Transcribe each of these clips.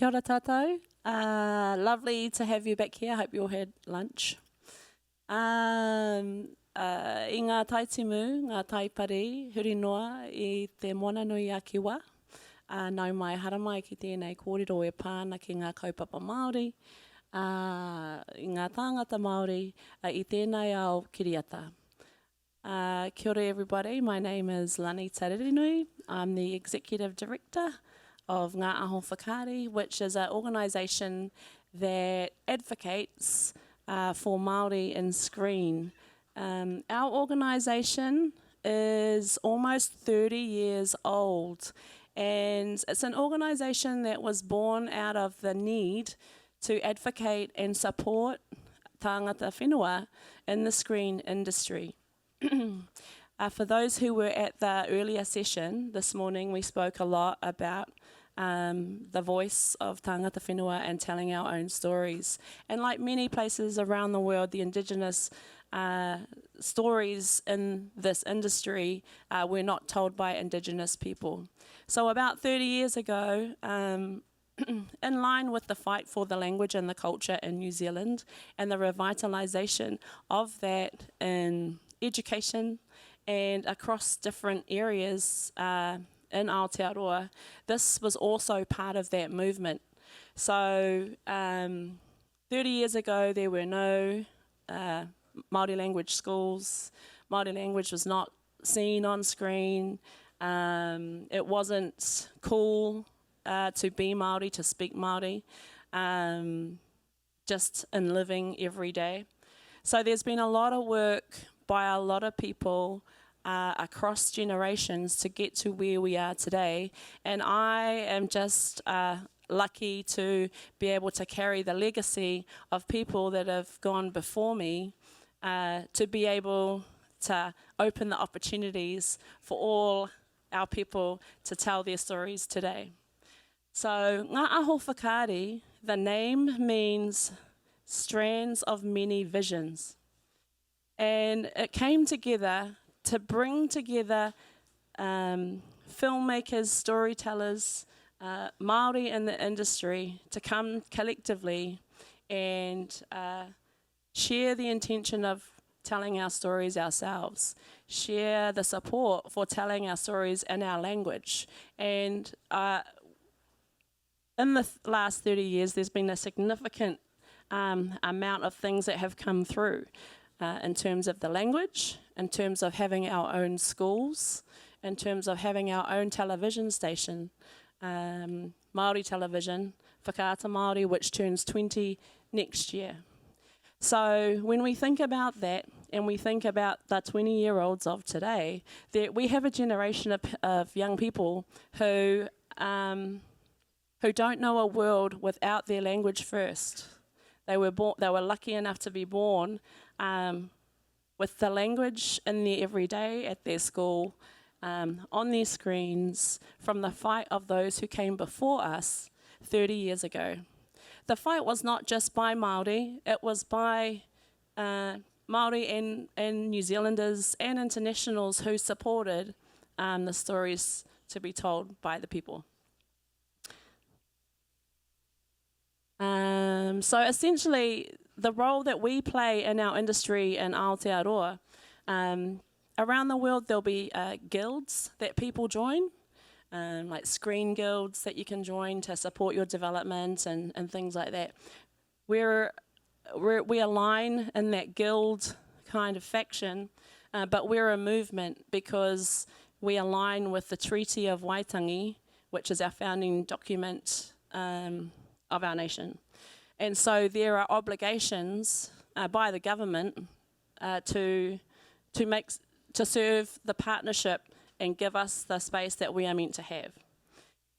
Kia ora tātou. Lovely to have you back here. I hope you all had lunch. I ngā taitimu, ngā taipari, huri noa I te mona nui a kiwa. Nau mai haramai ki tēnei kōrero e pāna ki ngā kaupapa Māori, I ngā tāngata Māori, I tēnei ao kiriata. Kia ora everybody, my name is Lanita Ririnui. I'm the Executive Director of NGΑ AHO WHAKAARI, which is an organisation that advocates for Māori in screen. Our organisation is almost 30 years old, and it's an organisation that was born out of the need to advocate and support tāngata whenua in the screen industry. For those who were at the earlier session this morning, we spoke a lot about the voice of tāngata whenua and telling our own stories. And like many places around the world, the Indigenous stories in this industry were not told by Indigenous people. So about 30 years ago, in line with the fight for the language and the culture in New Zealand and the revitalisation of that in education and across different areas in Aotearoa, this was also part of that movement. So 30 years ago there were no Māori language schools. Māori language was not seen on screen. It wasn't cool to be Māori, to speak Māori, just in living every day. So there's been a lot of work by a lot of people across generations to get to where we are today. And I am just lucky to be able to carry the legacy of people that have gone before me to be able to open the opportunities for all our people to tell their stories today. So, NGΑ AHO WHAKAARI, the name means strands of many visions. And it came together to bring together filmmakers, storytellers, Māori in the industry to come collectively and share the intention of telling our stories ourselves, share the support for telling our stories in our language. And in the last 30 years, there's been a significant amount of things that have come through in terms of the language, in terms of having our own schools, in terms of having our own television station, Māori television, Whakaata Māori, which turns 20 next year. So when we think about that, and we think about the 20-year-olds of today, that we have a generation of young people who don't know a world without their language first. They were lucky enough to be born with the language in their everyday, at their school, on their screens, from the fight of those who came before us 30 years ago. The fight was not just by Māori, it was by Māori and New Zealanders and internationals who supported the stories to be told by the people. So essentially, the role that we play in our industry in Aotearoa, around the world there'll be guilds that people join, like screen guilds that you can join to support your development and things like that. We align in that guild kind of faction, but we're a movement because we align with the Treaty of Waitangi, which is our founding document of our nation. And so there are obligations by the government to serve the partnership and give us the space that we are meant to have.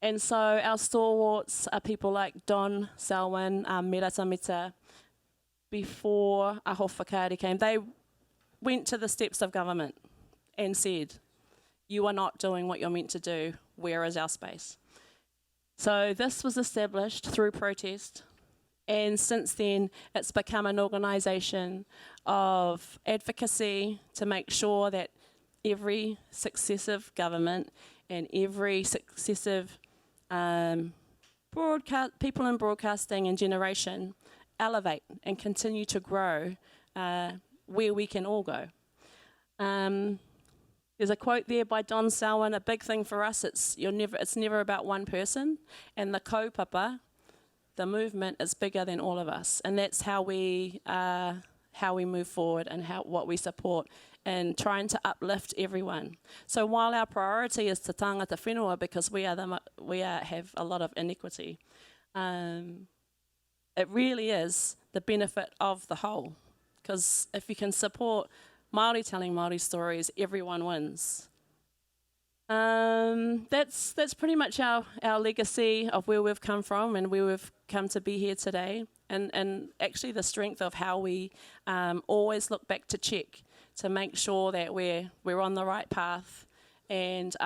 And so our stalwarts are people like Don Selwyn, Miratamita. Before AHO WHAKAARI came, they went to the steps of government and said, you are not doing what you're meant to do, where is our space? So this was established through protest, and since then it's become an organisation of advocacy to make sure that every successive government and every successive people in broadcasting and generation elevate and continue to grow where we can all go. There's a quote there by Don Selwyn, a big thing for us, it's never about one person, and the kaupapa, the movement, is bigger than all of us, and that's how we move forward and what we support and trying to uplift everyone. So while our priority is te tangata whenua, because we have a lot of inequity, it really is the benefit of the whole, because if you can support Māori telling Māori stories, everyone wins. That's pretty much our legacy of where we've come from and where we've come to be here today, and actually the strength of how we always look back to check to make sure that we're on the right path, and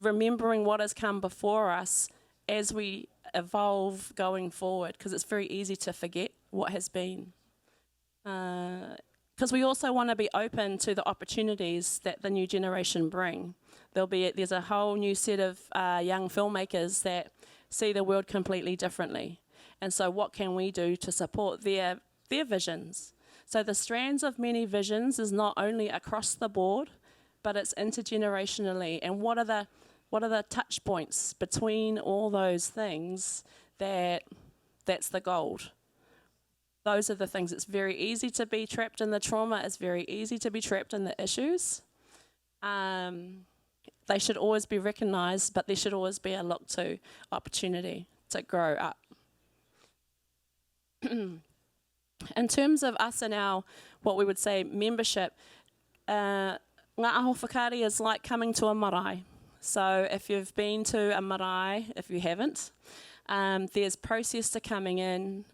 remembering what has come before us as we evolve going forward, because it's very easy to forget what has been. Because we also want to be open to the opportunities that the new generation bring. There's a whole new set of young filmmakers that see the world completely differently. And so what can we do to support their visions? So the strands of many visions is not only across the board, but it's intergenerationally. And what are the touch points between all those things that's the gold? Those are the things. It's very easy to be trapped in the trauma. It's very easy to be trapped in the issues. They should always be recognised, but there should always be a look to opportunity to grow up. In terms of us and our, what we would say, membership, NGΑ AHO WHAKAARI is like coming to a marae. So if you've been to a marae, if you haven't, there's process to coming in.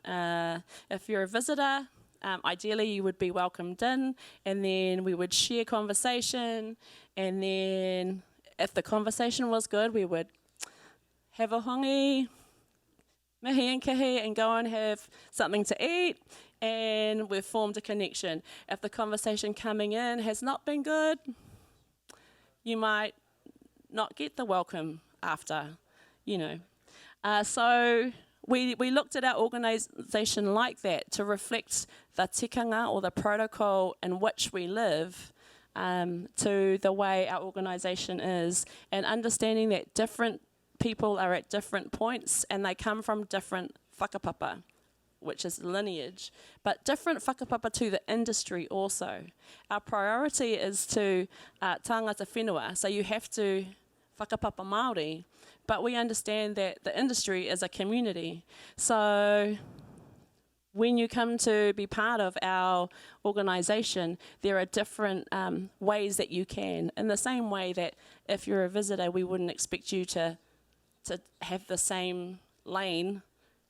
If you're a visitor, ideally you would be welcomed in, and then we would share conversation, and then if the conversation was good, we would have a hongi, mihi and kihi, and go and have something to eat, and we've formed a connection. If the conversation coming in has not been good, you might not get the welcome after, you know. So we looked at our organisation like that to reflect the tikanga or the protocol in which we live to the way our organisation is, and understanding that different people are at different points and they come from different whakapapa, which is lineage, but different whakapapa to the industry also. Our priority is to tangata whenua, so you have to whakapapa Māori, but we understand that the industry is a community. So when you come to be part of our organisation, there are different ways that you can. In the same way that if you're a visitor, we wouldn't expect you to have the same lane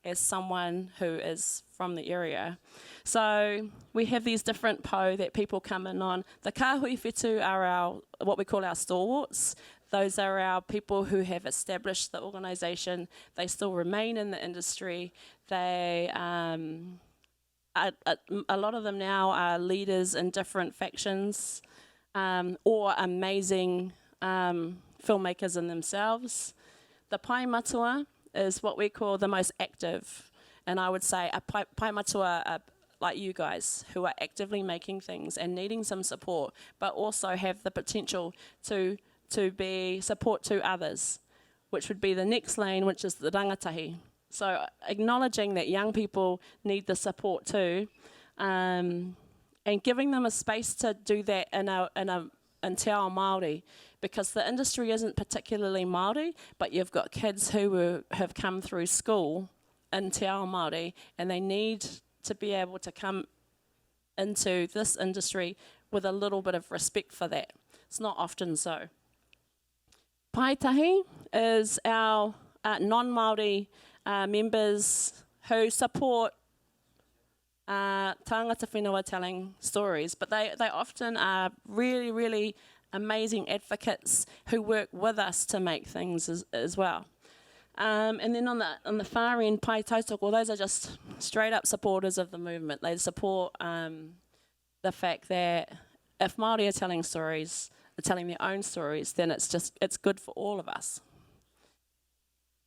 as someone who is from the area. So we have these different po that people come in on. The kāhui whetū are our, what we call our stalwarts. Those are our people who have established the organisation. They still remain in the industry. They, a lot of them now are leaders in different factions or amazing filmmakers in themselves. The pai matua is what we call the most active. And I would say a pai matua are like you guys who are actively making things and needing some support, but also have the potential to be support to others, which would be the next lane, which is the rangatahi. So acknowledging that young people need the support too, and giving them a space to do that in te ao Māori, because the industry isn't particularly Māori, but you've got kids who have come through school in te ao Māori, and they need to be able to come into this industry with a little bit of respect for that. It's not often so. Paitahi is our non-Māori members who support tangata whenua telling stories, but they often are really, really amazing advocates who work with us to make things as well. And then on the far end, pai tautoko, those are just straight up supporters of the movement. They support the fact that if Māori are telling stories, telling their own stories, then it's good for all of us.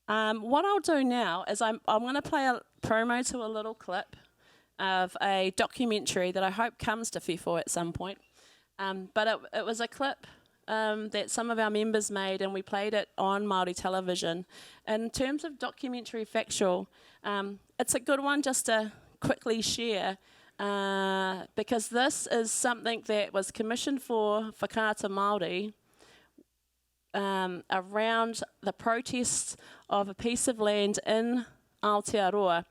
What I'll do now is I'm going to play a promo to a little clip of a documentary that I hope comes to FIFO at some point. But it was a clip that some of our members made, and we played it on Māori television. In terms of documentary factual, it's a good one just to quickly share, because this is something that was commissioned for whakaata Māori around the protest of a piece of land in Aotearoa,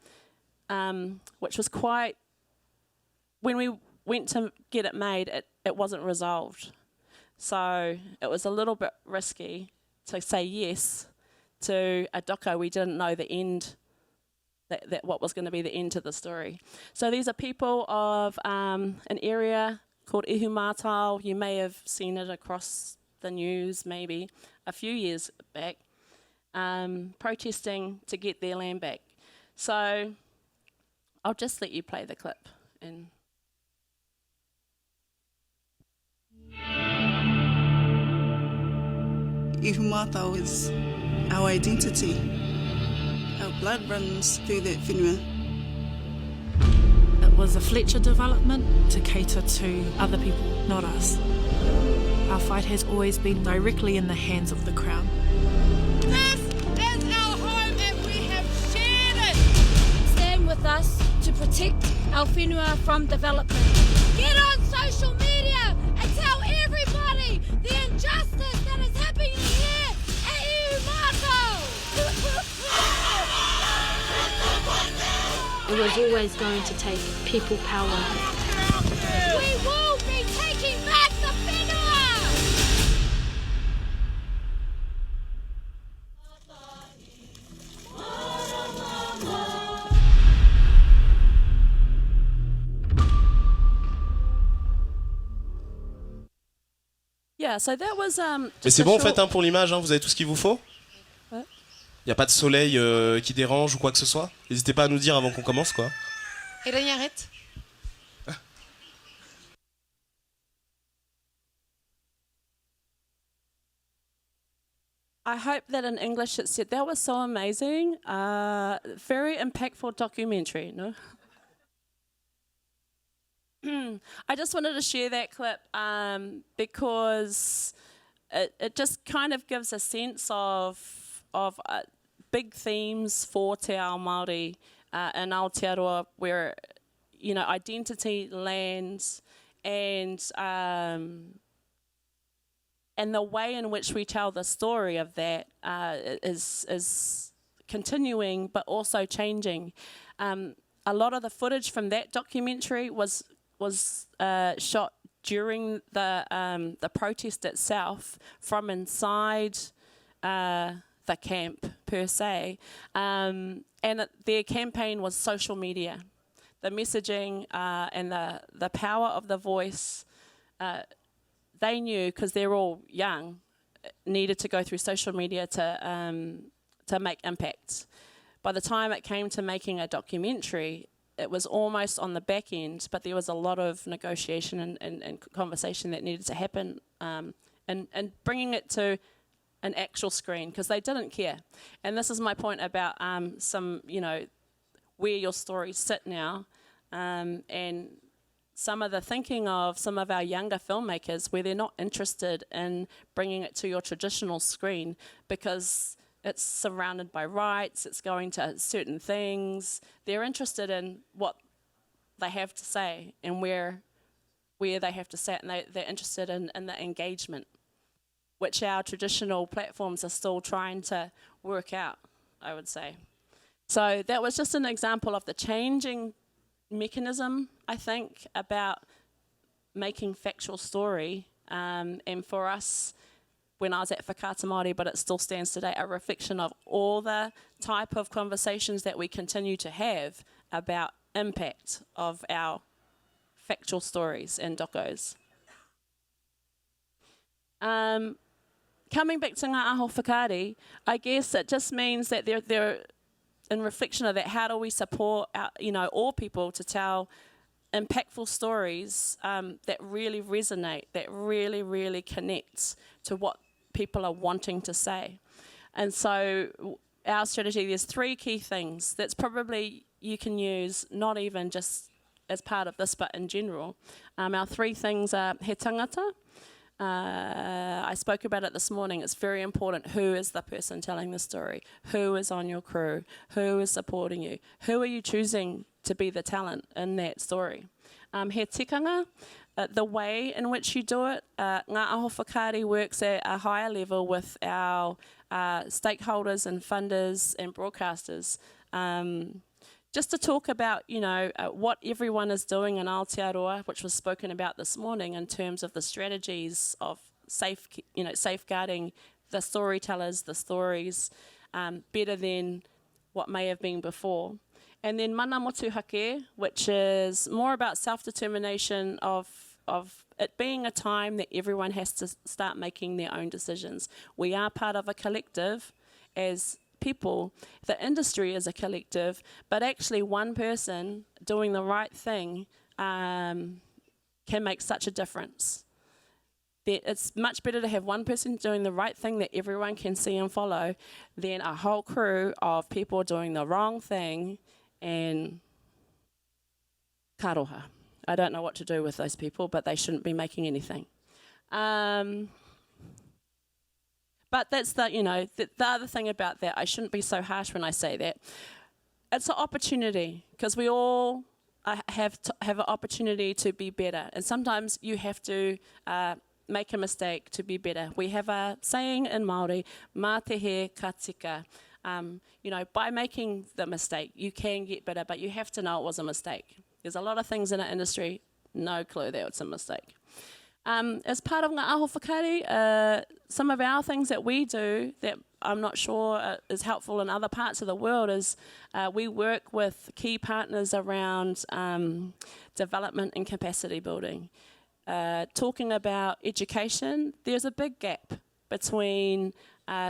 which was quite, when we went to get it made, it wasn't resolved. So it was a little bit risky to say yes to a doco we didn't know the end, that what was going to be the end to the story. So these are people of an area called Ihumātao. You may have seen it across the news maybe a few years back, protesting to get their land back. So I'll just let you play the clip. And Ihumātao is our identity. Our blood runs through that whenua. It was a Fletcher development to cater to other people, not us. Our fight has always been directly in the hands of the Crown. This is our home and we have shared it! Stand with us to protect our whenua from development. Get on social media and tell everybody the injustice that is happening here at Ihumātao! It was always going to take people power. We will be taking back the whenua! yeah, so that was Mais just c'est a bon en short- fait hein, pour l'image, hein, vous avez tout ce qu'il vous faut? Ouais. Y a pas de soleil qui dérange ou quoi que ce soit? N'hésitez pas à nous dire avant qu'on commence quoi. Irénée, arrête. I hope that in English it said that was so amazing. Very impactful documentary, no? I just wanted to share that clip because it just kind of gives a sense of big themes for Te Ao Māori in Aotearoa, where, you know, identity, land, and the way in which we tell the story of that is continuing, but also changing. A lot of the footage from that documentary was shot during the protest itself, from inside the camp per se, and their campaign was social media. The messaging and the power of the voice. They knew, because they're all young, needed to go through social media to make impact. By the time it came to making a documentary, it was almost on the back end, but there was a lot of negotiation and conversation that needed to happen, and bringing it to an actual screen, because they didn't care. And this is my point about some, you know, where your stories sit now, and some of the thinking of some of our younger filmmakers, where they're not interested in bringing it to your traditional screen because it's surrounded by rights, it's going to certain things. They're interested in what they have to say and where they have to say it, and they're interested in the engagement, which our traditional platforms are still trying to work out, I would say. So that was just an example of the changing mechanism, I think, about making factual story, and for us, when I was at Whakaata Māori, but it still stands today, a reflection of all the type of conversations that we continue to have about impact of our factual stories and docos. Coming back to NGΑ AHO WHAKAARI, I guess it just means that they're in reflection of that, how do we support all people to tell impactful stories that really resonate, that really, really connect to what people are wanting to say. And so our strategy, there's 3 key things that's probably you can use, not even just as part of this, but in general. Our 3 things are he tangata. I spoke about it this morning. It's very important. Who is the person telling the story? Who is on your crew? Who is supporting you? Who are you choosing to be the talent in that story? He tikanga, the way in which you do it. NGＡ AHO WHAKAARI works at a higher level with our stakeholders and funders and broadcasters. Just to talk about, what everyone is doing in Aotearoa, which was spoken about this morning in terms of the strategies of safeguarding the storytellers, the stories, better than what may have been before. And then mana motu hake, which is more about self-determination of it being a time that everyone has to start making their own decisions. We are part of a collective as people. The industry is a collective, but actually one person doing the right thing can make such a difference. It's much better to have one person doing the right thing that everyone can see and follow than a whole crew of people doing the wrong thing and karoha. I don't know what to do with those people, but they shouldn't be making anything. But that's the other thing about that. I shouldn't be so harsh when I say that. It's an opportunity because we all have an opportunity to be better. And sometimes you have to make a mistake to be better. We have a saying in Māori, mā te he ka tika. By making the mistake, you can get better, but you have to know it was a mistake. There's a lot of things in our industry, no clue that it's a mistake. As part of NGAA AHO WHAKAARI, some of our things that we do that I'm not sure is helpful in other parts of the world is we work with key partners around development and capacity building. Talking about education, there's a big gap between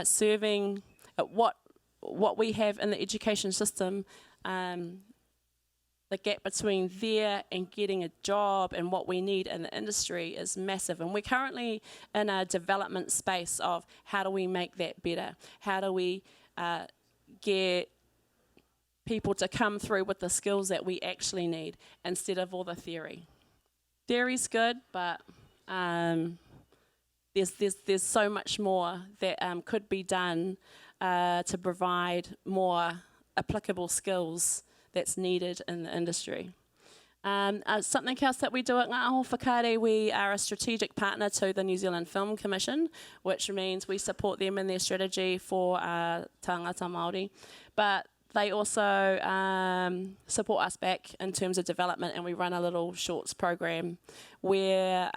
serving what we have in the education system, the gap between there and getting a job and what we need in the industry is massive. And we're currently in a development space of how do we make that better? How do we get people to come through with the skills that we actually need instead of all the theory? Theory's good, but there's so much more that could be done to provide more applicable skills that's needed in the industry. Something else that we do at NGAA AHO WHAKAARI, we are a strategic partner to the New Zealand Film Commission, which means we support them in their strategy for tangata Māori. But they also support us back in terms of development, and we run a little shorts program where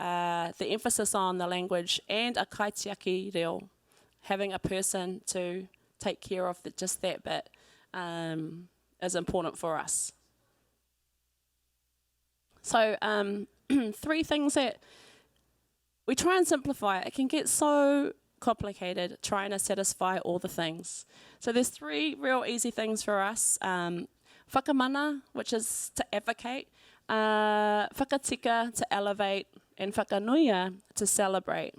the emphasis on the language and a kaitiaki reo, having a person to take care of just that bit, is important for us. So 3 things that we try and simplify. It can get so complicated trying to satisfy all the things. So there's 3 real easy things for us. Whakamana, which is to advocate, whakatika, to elevate, and whakanuia, to celebrate.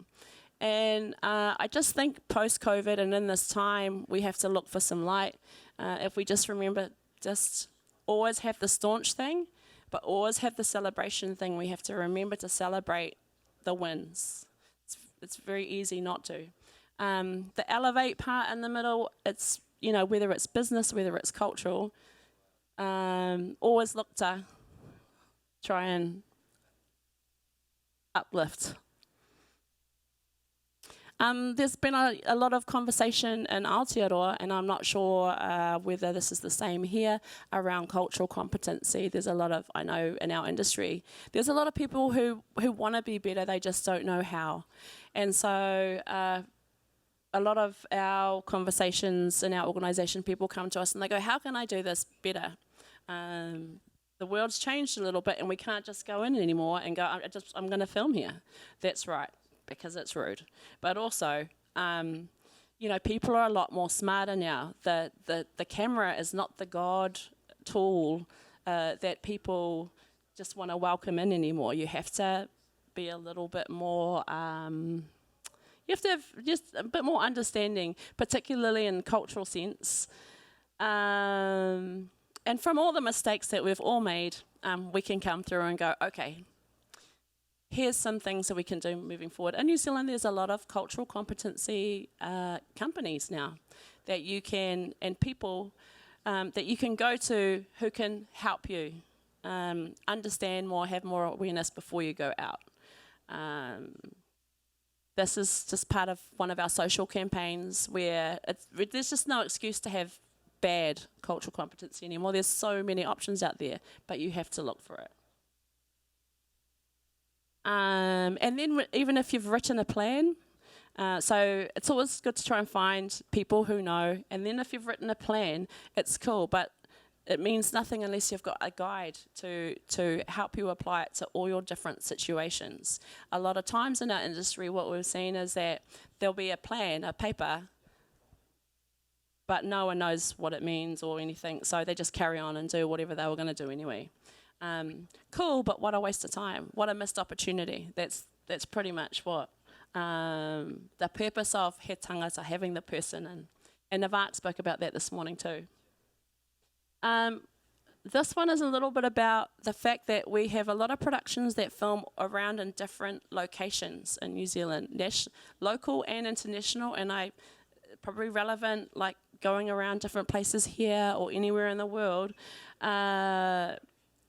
And I just think post-COVID and in this time, we have to look for some light. If we just remember, just always have the staunch thing, but always have the celebration thing. We have to remember to celebrate the wins. It's very easy not to. The elevate part in the middle, it's, whether it's business, whether it's cultural, always look to try and uplift. There's been a lot of conversation in Aotearoa, and I'm not sure whether this is the same here, around cultural competency. There's a lot of, I know in our industry, there's a lot of people who want to be better, they just don't know how. And so a lot of our conversations in our organisation, people come to us and they go, how can I do this better? The world's changed a little bit and we can't just go in anymore and go, I'm going to film here. That's right. Because it's rude. But also, people are a lot more smarter now. The camera is not the god tool that people just want to welcome in anymore. You have to be a little bit more, You have to have just a bit more understanding, particularly in cultural sense. And from all the mistakes that we've all made, we can come through and go, okay, here's some things that we can do moving forward. In New Zealand, there's a lot of cultural competency companies now that you can, and people that you can go to who can help you understand more, have more awareness before you go out. This is just part of one of our social campaigns where there's just no excuse to have bad cultural competency anymore. There's so many options out there, but you have to look for it. And then even if you've written a plan, so it's always good to try and find people who know, and then if you've written a plan, it's cool, but it means nothing unless you've got a guide to help you apply it to all your different situations. A lot of times in our industry, what we've seen is that there'll be a plan, a paper, but no one knows what it means or anything, so they just carry on and do whatever they were going to do anyway. Cool, but what a waste of time. What a missed opportunity. That's pretty much what the purpose of he tangata, having the person, and Avec spoke about that this morning too. This one is a little bit about the fact that we have a lot of productions that film around in different locations in New Zealand, local and international, and probably relevant, like going around different places here or anywhere in the world.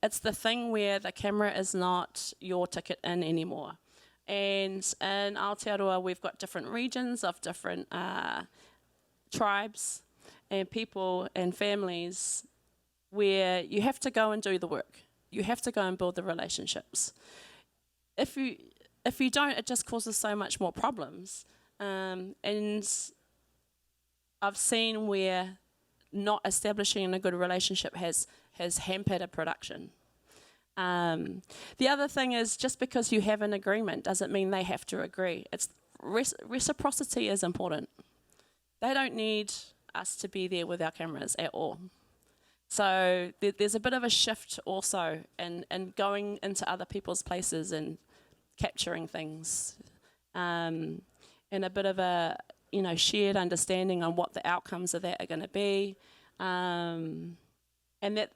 It's the thing where the camera is not your ticket in anymore. And in Aotearoa, we've got different regions of different tribes and people and families where you have to go and do the work. You have to go and build the relationships. If you don't, it just causes so much more problems. And I've seen where not establishing a good relationship has hampered a production. The other thing is, just because you have an agreement doesn't mean they have to agree. It's reciprocity is important. They don't need us to be there with our cameras at all. So there's a bit of a shift also in going into other people's places and capturing things, and a bit of a shared understanding on what the outcomes of that are going to be, and that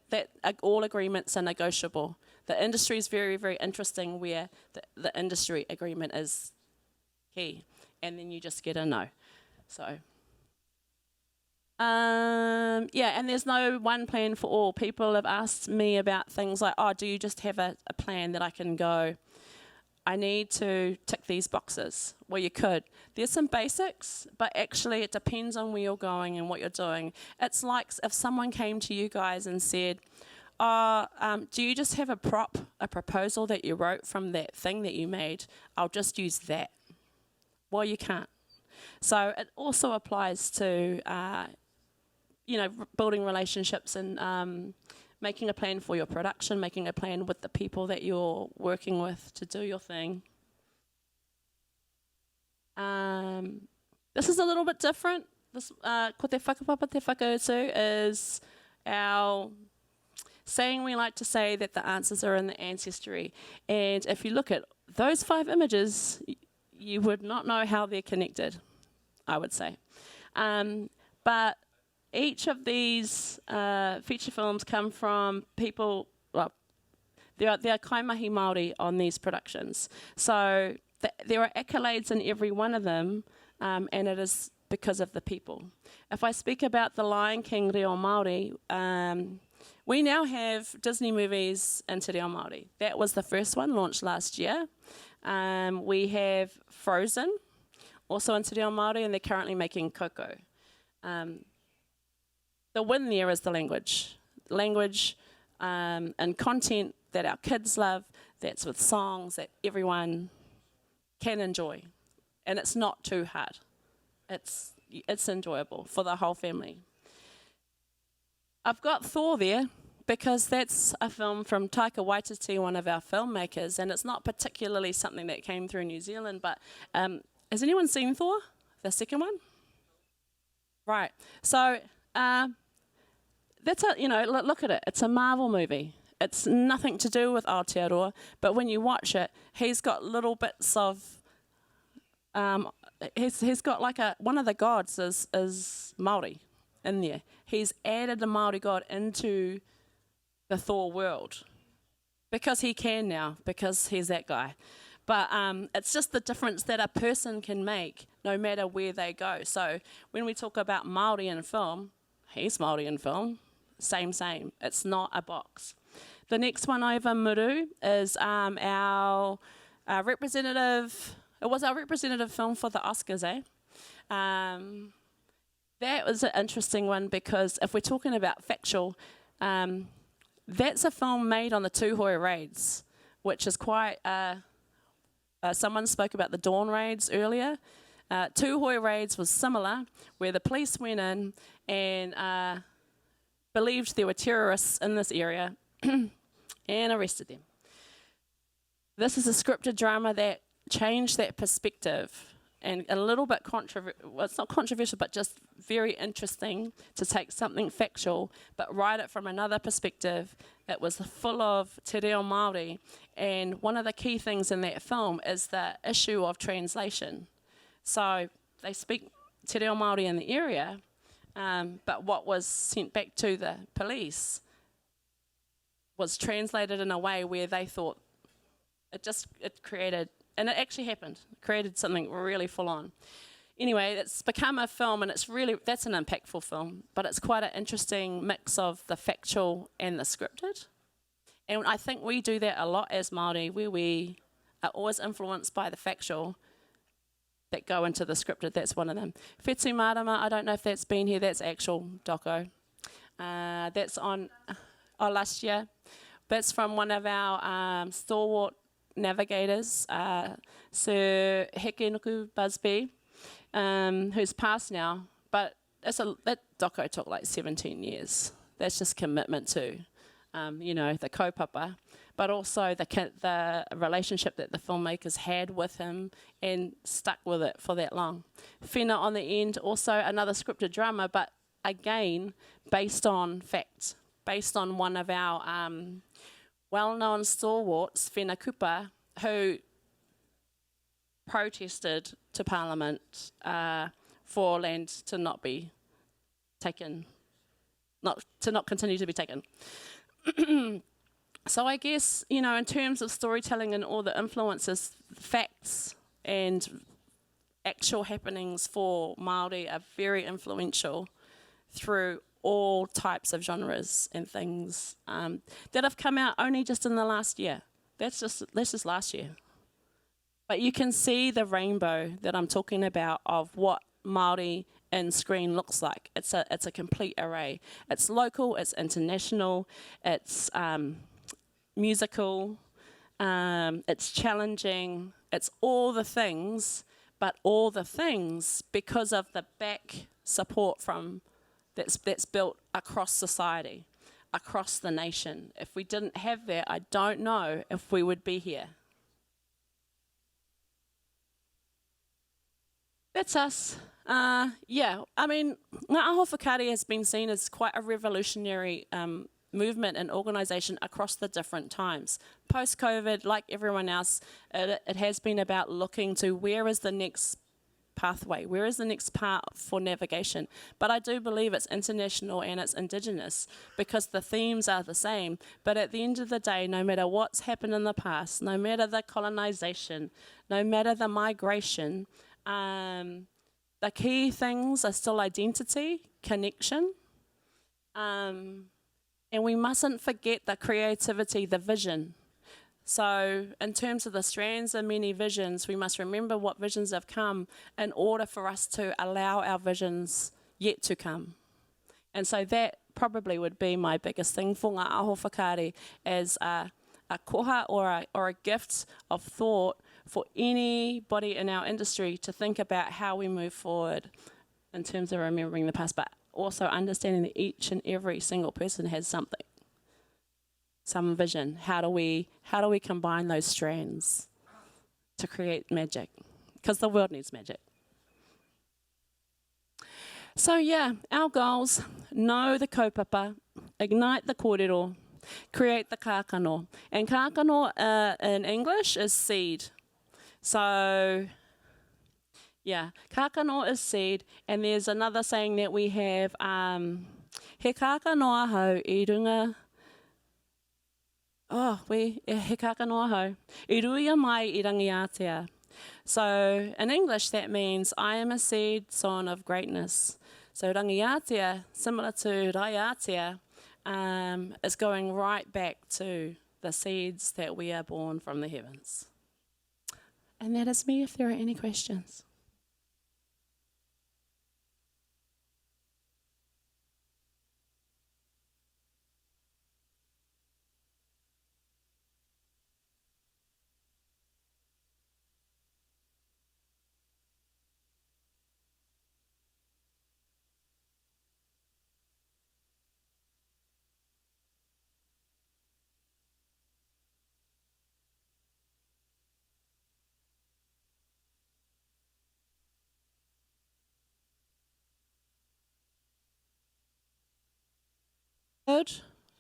all agreements are negotiable. The industry is very, very interesting where the industry agreement is key, and then you just get a no. So. And there's no one plan for all. People have asked me about things like, do you just have a plan that I can go, I need to tick these boxes? Well, you could. There's some basics, but actually it depends on where you're going and what you're doing. It's like if someone came to you guys and said, do you just have a proposal that you wrote from that thing that you made? I'll just use that. Well, you can't. So it also applies to building relationships and making a plan for your production, making a plan with the people that you're working with to do your thing. This is a little bit different. This ko te whakapapa te whakautu is our saying. We like to say that the answers are in the ancestry. And if you look at those 5 images, you would not know how they're connected, I would say. But each of these feature films come from people, well, there are kaimahi Māori on these productions. So there are accolades in every one of them, and it is because of the people. If I speak about The Lion King Reo Māori, we now have Disney movies in Te Reo Māori. That was the first one, launched last year. We have Frozen, also in Te Reo Māori, and they're currently making Coco. The win there is the language. Language and content that our kids love, that's with songs that everyone can enjoy. And it's not too hard. It's enjoyable for the whole family. I've got Thor there because that's a film from Taika Waititi, one of our filmmakers, and it's not particularly something that came through New Zealand, but has anyone seen Thor, the second one? Right. So that's look at it. It's a Marvel movie. It's nothing to do with Aotearoa, but when you watch it, he's got little bits of he's got like one of the gods is Māori in there. He's added the Māori god into the Thor world because he can now, because he's that guy. But it's just the difference that a person can make no matter where they go. So when we talk about Māori in film, he's Māori in film, same. It's not a box. The next one over, Muru, is our representative. It was our representative film for the Oscars, eh? That was an interesting one because if we're talking about factual, that's a film made on the Tūhoe raids, which is quite... someone spoke about the Dawn raids earlier. Tūhoe raids was similar, where the police went in and believed there were terrorists in this area and arrested them. This is a scripted drama that changed that perspective and a little bit well, it's not controversial, but just very interesting to take something factual but write it from another perspective. It was full of te reo Māori, and one of the key things in that film is the issue of translation. So they speak te reo Māori in the area, but what was sent back to the police was translated in a way where they thought it created, and it actually happened, created something really full on. Anyway, it's become a film, and that's an impactful film, but it's quite an interesting mix of the factual and the scripted. And I think we do that a lot as Māori, where we are always influenced by the factual that go into the scripted. That's one of them. Whetū Marama, I don't know if that's been here, that's actual doco. That's on last year. That's from one of our stalwart navigators, Sir Hekenuku Busby, who's passed now, but that doco took like 17 years. That's just commitment to, the kaupapa, but also the relationship that the filmmakers had with him and stuck with it for that long. Whina on the end, also another scripted drama, but again, based on facts, based on one of our well-known stalwarts, Whina Kupa, who protested to Parliament for land to not be taken, to not continue to be taken. So I guess, in terms of storytelling and all the influences, facts and actual happenings for Māori are very influential through all types of genres and things that have come out only just in the last year. That's just last year. But you can see the rainbow that I'm talking about of what Māori in screen looks like. It's a complete array. It's local, it's international, it's musical, it's challenging, it's all the things, but all the things because of the back support from that's built across society, across the nation. If we didn't have that, I don't know if we would be here. That's us. Ngā AHO WHAKAARI has been seen as quite a revolutionary movement and organisation across the different times. Post-COVID, like everyone else, it has been about looking to where is the next pathway, where is the next path for navigation. But I do believe it's international and it's Indigenous because the themes are the same. But at the end of the day, no matter what's happened in the past, no matter the colonisation, no matter the migration, the key things are still identity, connection, and we mustn't forget the creativity, the vision. So in terms of the strands of many visions, we must remember what visions have come in order for us to allow our visions yet to come. And so that probably would be my biggest thing for Ngā AHO WHAKAARI as a koha or a gift of thought for anybody in our industry to think about how we move forward in terms of remembering the past, but also understanding that each and every single person has something, some vision. How do we combine those strands to create magic? Because the world needs magic. So yeah, our goals: know the kaupapa, ignite the kōrero, create the kākano. And kākano in English is seed. So, Yeah, kākano is seed, and there's another saying that we have, he kākano aho I runga, he kākano aho, I ruia mai I rangiatea. So in English that means I am a seed sown of greatness. So rangiatea, similar to raiatea, is going right back to the seeds that we are born from the heavens. And that is me if there are any questions.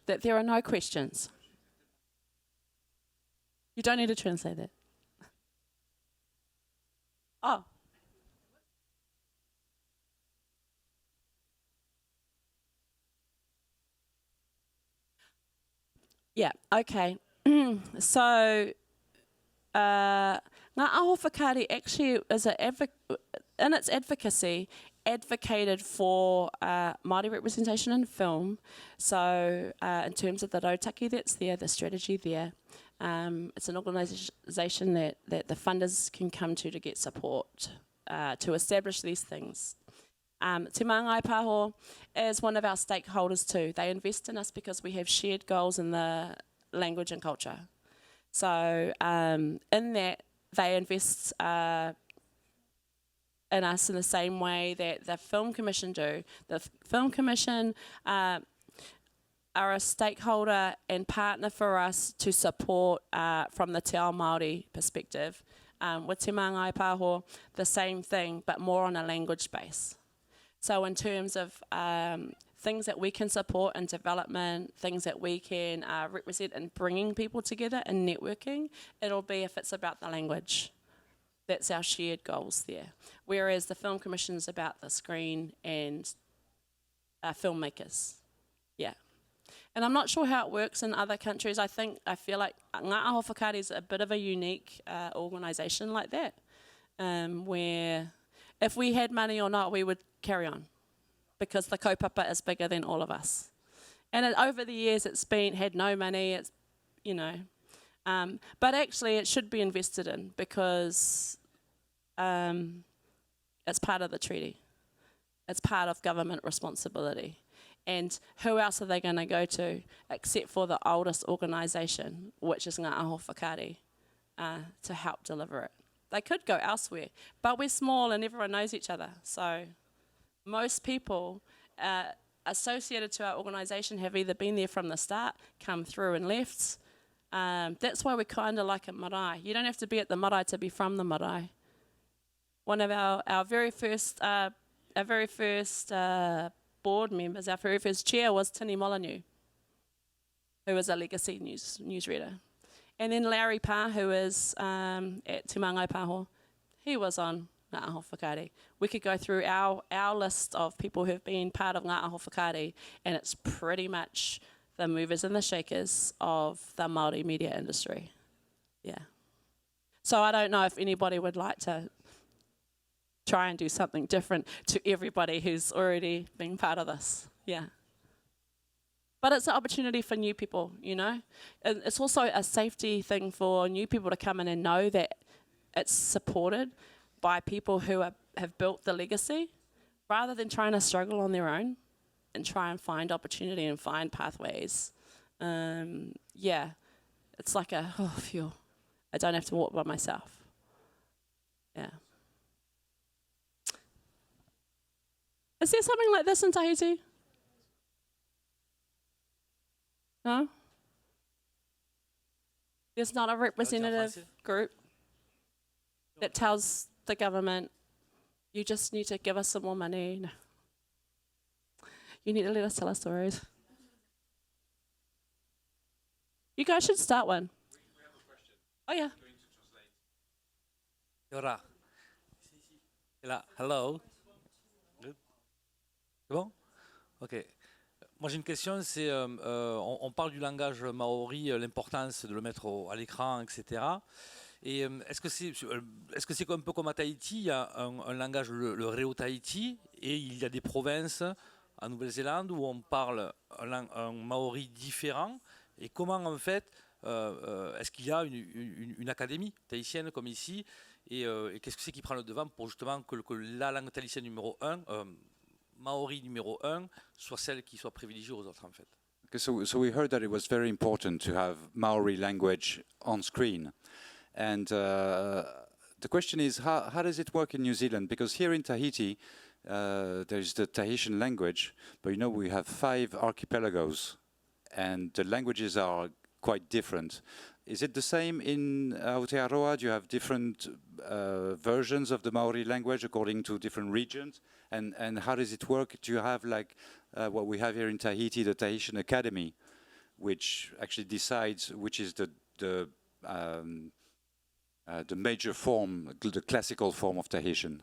That there are no questions. You don't need to translate that. Oh. Yeah, okay. So, Ngā AHO WHAKAARI actually is in its advocacy, advocated for Māori representation in film. So in terms of the rautaki that's there, the strategy there, it's an organisation that the funders can come to get support to establish these things. Te Māngai Pāho is one of our stakeholders too. They invest in us because we have shared goals in the language and culture. So in that, they invest in us in the same way that the Film Commission do. The Film Commission are a stakeholder and partner for us to support from the Te Ao Māori perspective. With Te Māngai Pāho, the same thing, but more on a language base. So in terms of things that we can support in development, things that we can represent in bringing people together and networking, it'll be if it's about the language. That's our shared goals there. Whereas the Film Commission is about the screen and filmmakers. Yeah. And I'm not sure how it works in other countries. I feel like Ngā AHO WHAKAARI is a bit of a unique organisation like that, where if we had money or not, we would carry on because the kaupapa is bigger than all of us. And over the years, it's had no money. It's, but actually, it should be invested in because it's part of the treaty. It's part of government responsibility. And who else are they going to go to except for the oldest organisation, which is Ngā AHO WHAKAARI, to help deliver it? They could go elsewhere, but we're small and everyone knows each other. So most people associated to our organisation have either been there from the start, come through and left. That's why we're kind of like a marae. You don't have to be at the marae to be from the marae. One of our very first board members, our very first chair was Tini Molyneux, who was a legacy newsreader. And then Larry Pā, who is at Te Māngai Pāho, he was on Ngā AHO WHAKAARI. We could go through our list of people who have been part of Ngā AHO WHAKAARI, and it's pretty much the movers and the shakers of the Māori media industry. Yeah. So I don't know if anybody would like to try and do something different to everybody who's already been part of this. Yeah. But it's an opportunity for new people, And it's also a safety thing for new people to come in and know that it's supported by people who have built the legacy, rather than trying to struggle on their own and try and find opportunity and find pathways. Yeah, it's like phew, I don't have to walk by myself. Yeah. Is there something like this in Tahiti? No? There's not a representative group that tells the government, you just need to give us some more money. No. You need to let us tell our stories. You guys should start one. We have a question. Oh, yeah. Kia ora. He Hello. Good. C'est bon? Ok. Moi j'ai une question, c'est on parle du langage maori, l'importance de le mettre à l'écran, etc. Et est-ce que c'est un peu comme à Tahiti, il y a un langage, le Reo Tahiti, et il y a des provinces en Nouvelle-Zélande où on parle un maori différent, et comment en fait, est-ce qu'il y a une académie tahitienne comme ici, et qu'est-ce que c'est qui prend le devant pour justement que la langue tahitienne numéro 1, maori numéro 1, soit celle qui soit privilégiée aux autres en fait? Okay, so we heard that it was very important to have Maori language on screen. And the question is, how does it work in New Zealand? Because here in Tahiti, there's the Tahitian language, but you know we have 5 archipelagos, and the languages are quite different. Is it the same in Aotearoa? Do you have different versions of the Maori language according to different regions? And how does it work? Do you have like what we have here in Tahiti, the Tahitian Academy, which actually decides which is the major form, the classical form of Tahitian?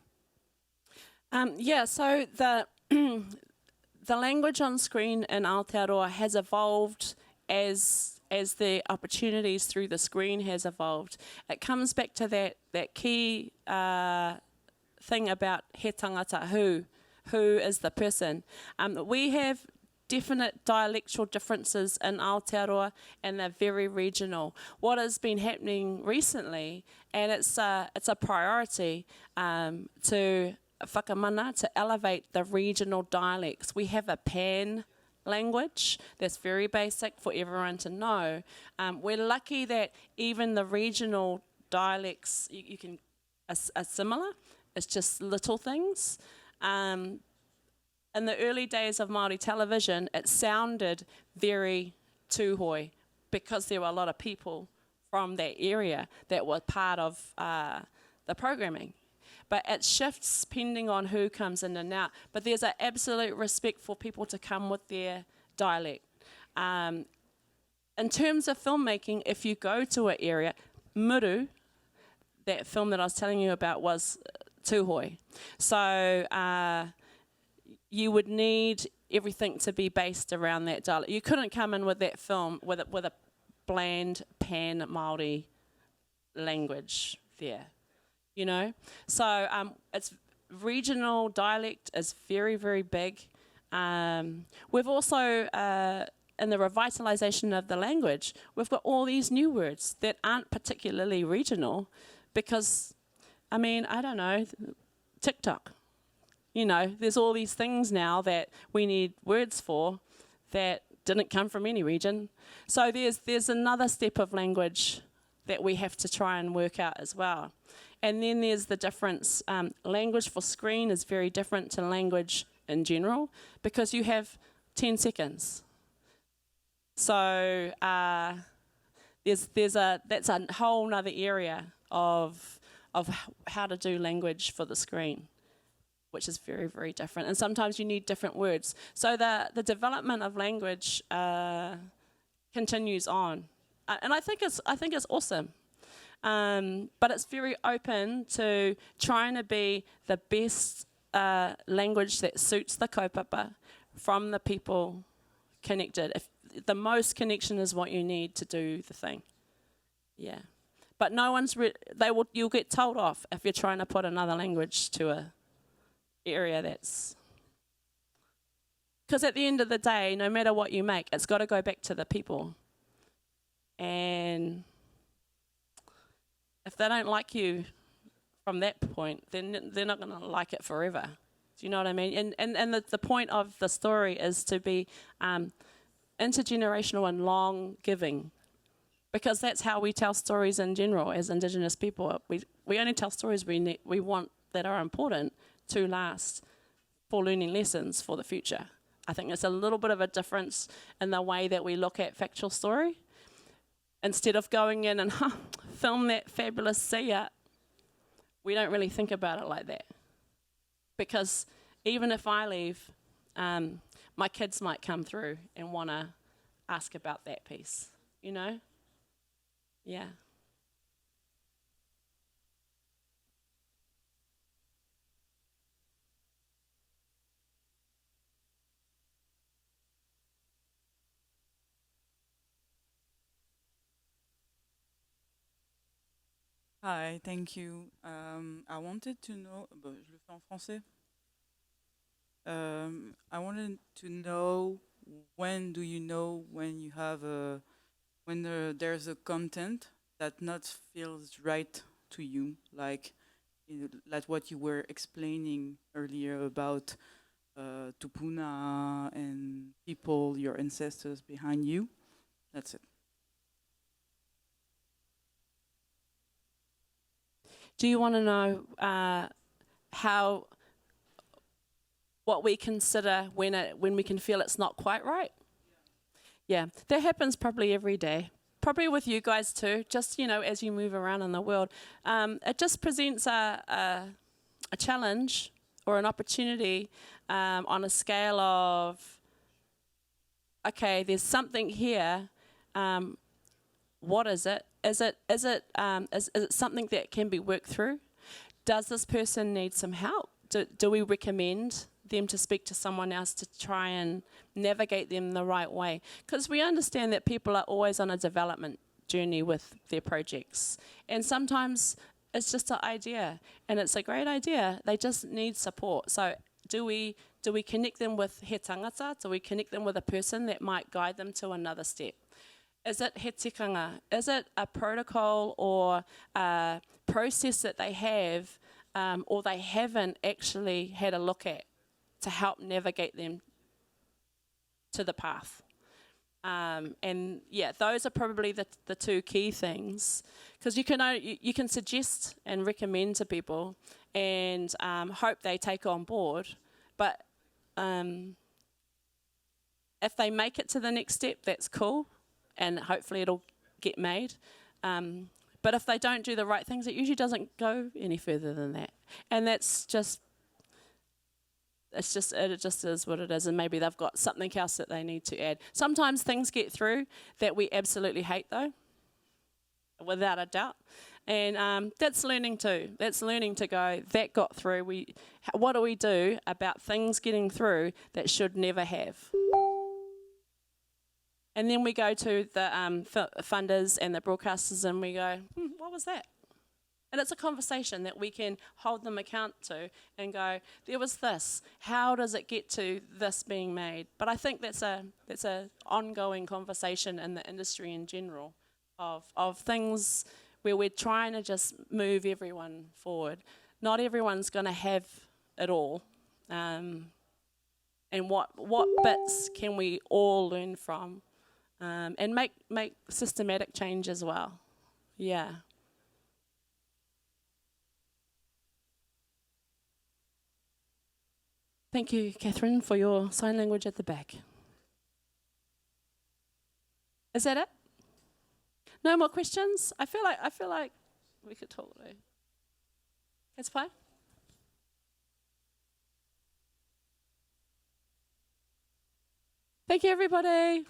Yeah, so the the language on screen in Aotearoa has evolved as the opportunities through the screen has evolved. It comes back to that key thing about he tangata, who is the person. We have definite dialectal differences in Aotearoa, and they're very regional. What has been happening recently, and it's a priority to whakamana, to elevate the regional dialects. We have a pan language that's very basic for everyone to know. We're lucky that even the regional dialects you can are similar. It's just little things. In the early days of Māori television, it sounded very tūhoi because there were a lot of people from that area that were part of the programming. But it shifts depending on who comes in and out. But there's an absolute respect for people to come with their dialect. In terms of filmmaking, if you go to an area, Muru, that film that I was telling you about, was tūhoi. So you would need everything to be based around that dialect. You couldn't come in with that film with a bland pan Māori language there, you know. So it's regional dialect is very, very big. We've also in the revitalisation of the language, we've got all these new words that aren't particularly regional, because I mean, I don't know, TikTok. You know, there's all these things now that we need words for that didn't come from any region. So there's another step of language that we have to try and work out as well. And then there's the difference. Language for screen is very different to language in general, because you have 10 seconds. So that's a whole nother area of how to do language for the screen, which is very, very different. And sometimes you need different words. So the development of language continues on. And I think it's awesome. But it's very open to trying to be the best language that suits the kaupapa from the people connected. If the most connection is what you need to do the thing. Yeah. But no one's you'll get told off if you're trying to put another language to a area that's, because at the end of the day, no matter what you make, it's got to go back to the people. And if they don't like you from that point, then they're not going to like it forever. Do you know what I mean? And the point of the story is to be intergenerational and long giving, because that's how we tell stories in general as Indigenous people. We only tell stories we want that are important to last for learning lessons for the future. I think it's a little bit of a difference in the way that we look at factual story. Instead of going in and film that fabulous sea, we don't really think about it like that. Because even if I leave, my kids might come through and want to ask about that piece, you know? Yeah. Hi, thank you. I wanted to know, je le fais en français. I wanted to know, when do you know when you have there's a content that not feels right to you, like what you were explaining earlier about Tupuna and people, your ancestors behind you. That's it. Do you want to know what we consider when we can feel it's not quite right? Yeah, that happens probably every day. Probably with you guys too, just, as you move around in the world. It just presents a challenge or an opportunity on a scale of, okay, there's something here. What is it? Is it something that can be worked through? Does this person need some help? Do we recommend them to speak to someone else to try and navigate them the right way? Because we understand that people are always on a development journey with their projects. And sometimes it's just an idea, and it's a great idea. They just need support. So do we connect them with he tangata? Do we connect them with a person that might guide them to another step? Is it he tikanga? Is it a protocol or a process that they have or they haven't actually had a look at to help navigate them to the path? And yeah, those are probably the two key things, because you can suggest and recommend to people and hope they take on board, but if they make it to the next step, that's cool, and hopefully it'll get made. But if they don't do the right things, it usually doesn't go any further than that. And it just is what it is, and maybe they've got something else that they need to add. Sometimes things get through that we absolutely hate, though, without a doubt. And that's learning too. That's learning to go, that got through. What do we do about things getting through that should never have? And then we go to the funders and the broadcasters and we go, what was that? And it's a conversation that we can hold them account to and go, there was this. How does it get to this being made? But I think that's a ongoing conversation in the industry in general of things where we're trying to just move everyone forward. Not everyone's going to have it all. And what bits can we all learn from? And make systematic change as well. Yeah. Thank you, Catherine, for your sign language at the back. Is that it? No more questions? I feel like we could talk though. That's fine. Thank you, everybody.